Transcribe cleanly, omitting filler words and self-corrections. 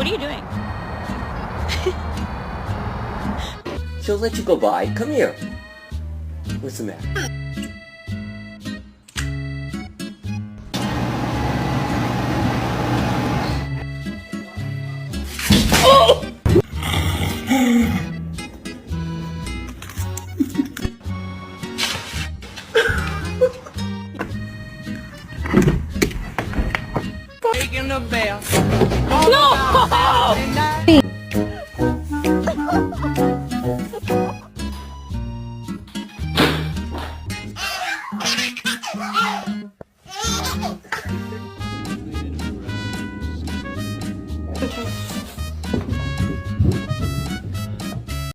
What are you doing? She'll let you go by. Come here. What's the matter? Taking the bell. No!